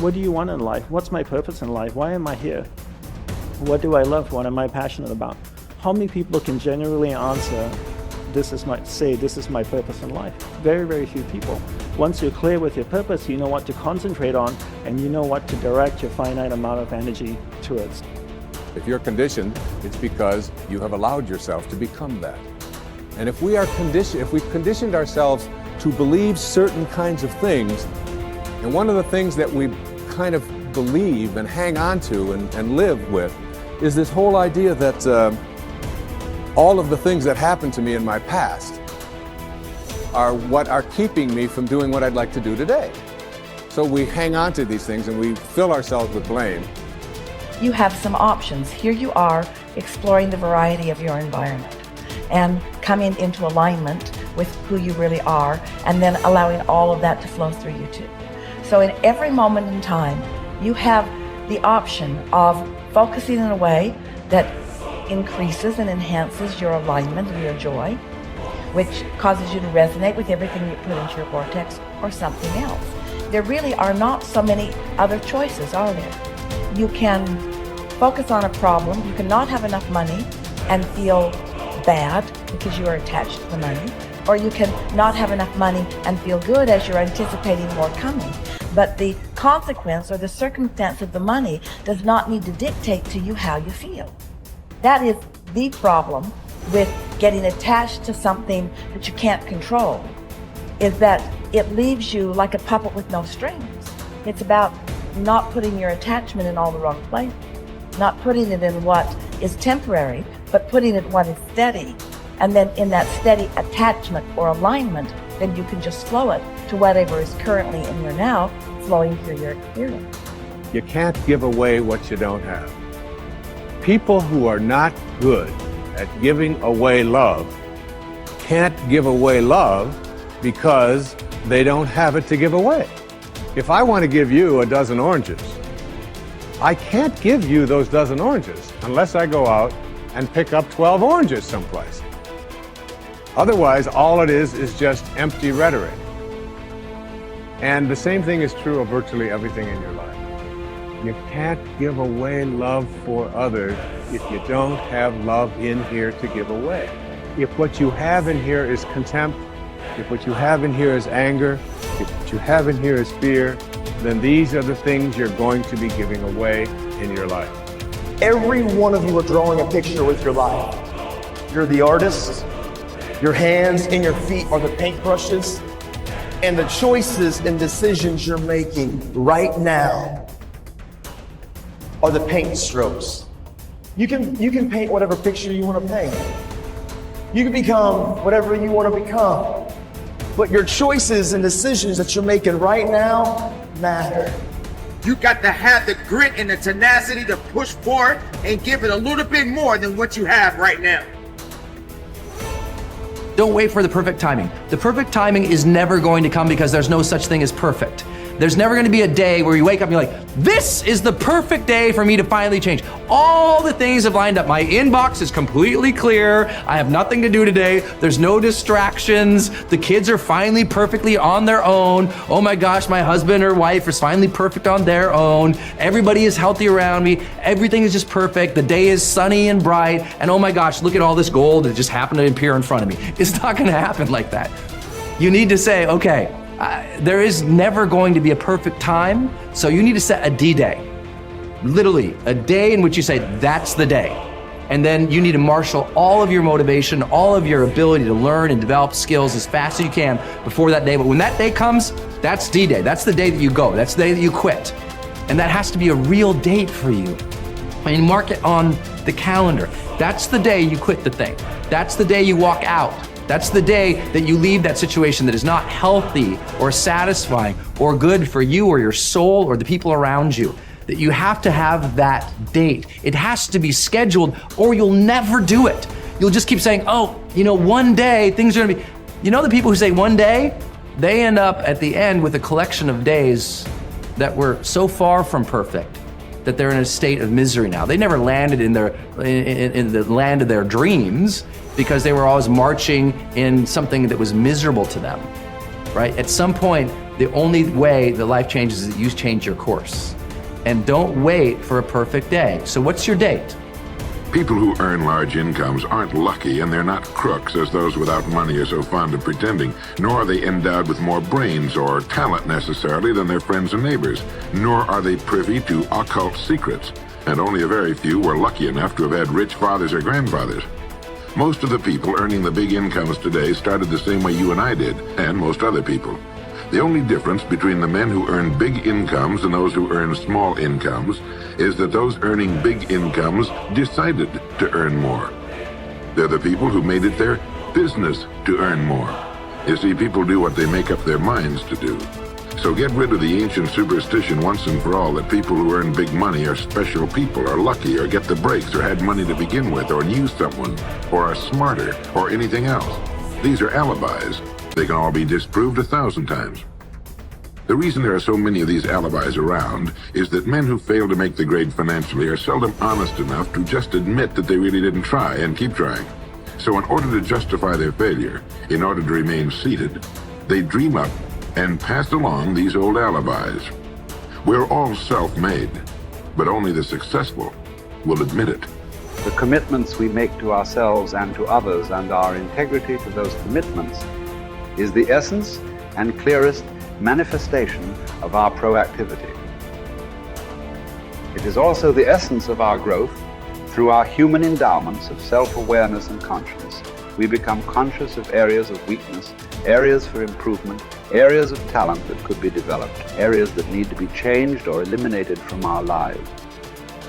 What do you want in life? What's my purpose in life? Why am I here? What do I love? What am I passionate about? How many people can genuinely answer, this is my purpose in life? Very, very few people. Once you're clear with your purpose, you know what to concentrate on, and you know what to direct your finite amount of energy towards. If you're conditioned, it's because you have allowed yourself to become that. And if we've conditioned ourselves to believe certain kinds of things, and one of the things that we kind of believe and hang on to and live with is this whole idea that all of the things that happened to me in my past are what are keeping me from doing what I'd like to do today. So we hang on to these things and we fill ourselves with blame. You have some options. Here you are exploring the variety of your environment and coming into alignment with who you really are, and then allowing all of that to flow through you too. So in every moment in time, you have the option of focusing in a way that increases and enhances your alignment and your joy, which causes you to resonate with everything you put into your vortex, or something else. There really are not so many other choices, are there? You can focus on a problem. You cannot have enough money and feel bad because you are attached to the money, or you can not have enough money and feel good as you're anticipating more coming. But the consequence or the circumstance of the money does not need to dictate to you how you feel. That is the problem with getting attached to something that you can't control, is that it leaves you like a puppet with no strings. It's about not putting your attachment in all the wrong places, not putting it in what is temporary, but putting it in what is steady. And then in that steady attachment or alignment, then you can just flow it to whatever is currently in your now, flowing through your experience. You can't give away what you don't have. People who are not good at giving away love can't give away love because they don't have it to give away. If I want to give you a dozen oranges, I can't give you those dozen oranges unless I go out and pick up 12 oranges someplace. Otherwise, all it is just empty rhetoric. And the same thing is true of virtually everything in your life. You can't give away love for others if you don't have love in here to give away. If what you have in here is contempt, if what you have in here is anger, if what you have in here is fear, then these are the things you're going to be giving away in your life. Every one of you are drawing a picture with your life. You're the artist. Your hands and your feet are the paintbrushes. And the choices and decisions you're making right now are the paint strokes. You can paint whatever picture you want to paint. You can become whatever you want to become. But your choices and decisions that you're making right now matter. You got to have the grit and the tenacity to push forward and give it a little bit more than what you have right now. Don't wait for the perfect timing. The perfect timing is never going to come because there's no such thing as perfect. There's never going to be a day where you wake up and you're like, this is the perfect day for me to finally change. All the things have lined up. My inbox is completely clear. I have nothing to do today. There's no distractions. The kids are finally perfectly on their own. Oh my gosh, my husband or wife is finally perfect on their own. Everybody is healthy around me. Everything is just perfect. The day is sunny and bright. And oh my gosh, look at all this gold that just happened to appear in front of me. It's not going to happen like that. You need to say, okay, there is never going to be a perfect time, so you need to set a D-Day. Literally, a day in which you say, that's the day. And then you need to marshal all of your motivation, all of your ability to learn and develop skills as fast as you can before that day. But when that day comes, that's D-Day. That's the day that you go. That's the day that you quit. And that has to be a real date for you. I mean, mark it on the calendar. That's the day you quit the thing. That's the day you walk out. That's the day that you leave that situation that is not healthy or satisfying or good for you or your soul or the people around you. That you have to have that date. It has to be scheduled or you'll never do it. You'll just keep saying, oh, one day things are gonna be, the people who say one day, they end up at the end with a collection of days that were so far from perfect that they're in a state of misery now. They never landed in the land of their dreams because they were always marching in something that was miserable to them, right? At some point, The only way that life changes is that you change your course. And don't wait for a perfect day. So what's your date? People who earn large incomes aren't lucky, and they're not crooks as those without money are so fond of pretending, nor are they endowed with more brains or talent necessarily than their friends and neighbors, nor are they privy to occult secrets, and only a very few were lucky enough to have had rich fathers or grandfathers. Most of the people earning the big incomes today started the same way you and I did, and most other people. The only difference between the men who earn big incomes and those who earn small incomes is that those earning big incomes decided to earn more. They're the people who made it their business to earn more. You see, people do what they make up their minds to do. So get rid of the ancient superstition once and for all that people who earn big money are special people, are lucky, or get the breaks, or had money to begin with, or knew someone, or are smarter, or anything else. These are alibis. They can all be disproved 1,000 times. The reason there are so many of these alibis around is that men who fail to make the grade financially are seldom honest enough to just admit that they really didn't try and keep trying. So in order to justify their failure, in order to remain seated, they dream up and pass along these old alibis. We're all self-made, but only the successful will admit it. The commitments we make to ourselves and to others, and our integrity to those commitments, is the essence and clearest manifestation of our proactivity. It is also the essence of our growth through our human endowments of self-awareness and conscience. We become conscious of areas of weakness, areas for improvement, areas of talent that could be developed, areas that need to be changed or eliminated from our lives.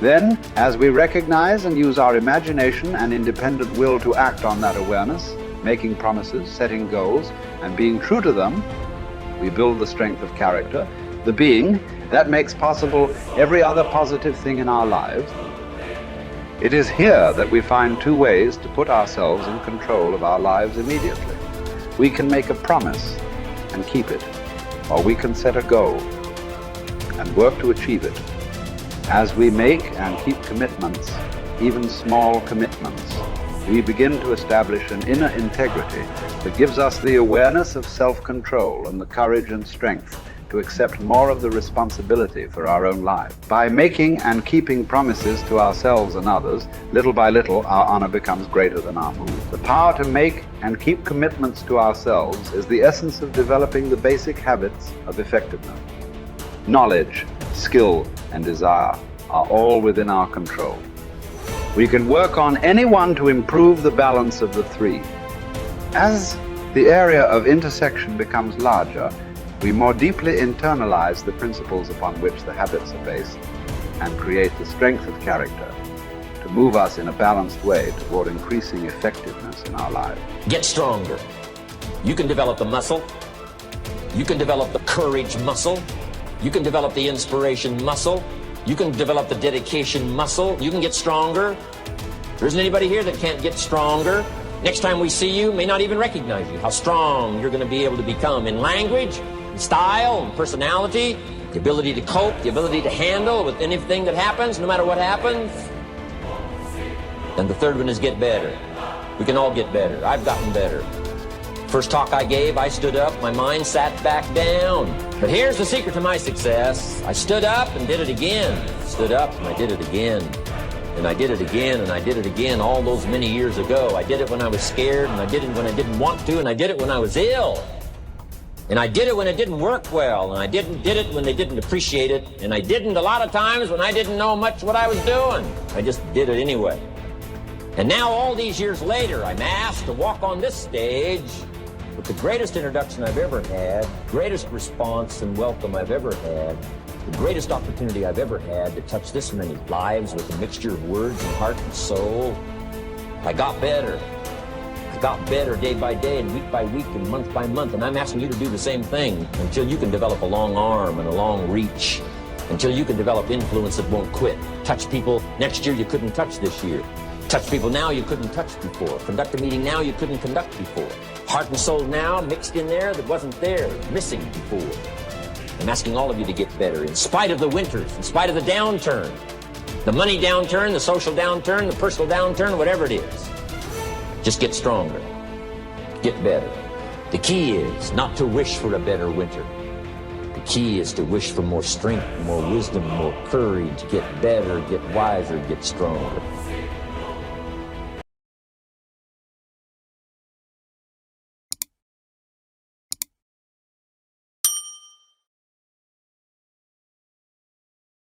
Then, as we recognize and use our imagination and independent will to act on that awareness, making promises, setting goals, and being true to them, we build the strength of character, the being that makes possible every other positive thing in our lives. It is here that we find two ways to put ourselves in control of our lives immediately. We can make a promise and keep it, or we can set a goal and work to achieve it. As we make and keep commitments, even small commitments, we begin to establish an inner integrity that gives us the awareness of self-control and the courage and strength to accept more of the responsibility for our own lives. By making and keeping promises to ourselves and others, little by little, our honor becomes greater than our mood. The power to make and keep commitments to ourselves is the essence of developing the basic habits of effectiveness. Knowledge, skill, and desire are all within our control. We can work on any one to improve the balance of the three. As the area of intersection becomes larger, we more deeply internalize the principles upon which the habits are based and create the strength of character to move us in a balanced way toward increasing effectiveness in our lives. Get stronger. You can develop the muscle. You can develop the courage muscle. You can develop the inspiration muscle. You can develop the dedication muscle. You can get stronger. There isn't anybody here that can't get stronger. Next time we see you, may not even recognize you. How strong you're going to be able to become in language, in style, and personality, the ability to cope, the ability to handle with anything that happens, no matter what happens. And the third one is get better. We can all get better. I've gotten better. First talk I gave, I stood up, my mind sat back down. But here's the secret to my success. I stood up and did it again. Stood up and I did it again. And I did it again, and I did it again all those many years ago. I did it when I was scared, and I did it when I didn't want to, and I did it when I was ill. And I did it when it didn't work well, and I did it when they didn't appreciate it, and I didn't a lot of times when I didn't know much what I was doing. I just did it anyway. And now all these years later, I'm asked to walk on this stage with the greatest introduction I've ever had, greatest response and welcome I've ever had, the greatest opportunity I've ever had to touch this many lives with a mixture of words and heart and soul. I got better. I got better day by day and week by week and month by month, and I'm asking you to do the same thing until you can develop a long arm and a long reach, until you can develop influence that won't quit. Touch people next year you couldn't touch this year. Touch people now you couldn't touch before. Conduct a meeting now you couldn't conduct before. Heart and soul now mixed in there that wasn't there, missing before. I'm asking all of you to get better in spite of the winters, in spite of the downturn, the money downturn, the social downturn, the personal downturn, whatever it is. Just get stronger. Get better. The key is not to wish for a better winter, The key is to wish for more strength, more wisdom, more courage, get better, get wiser, get stronger.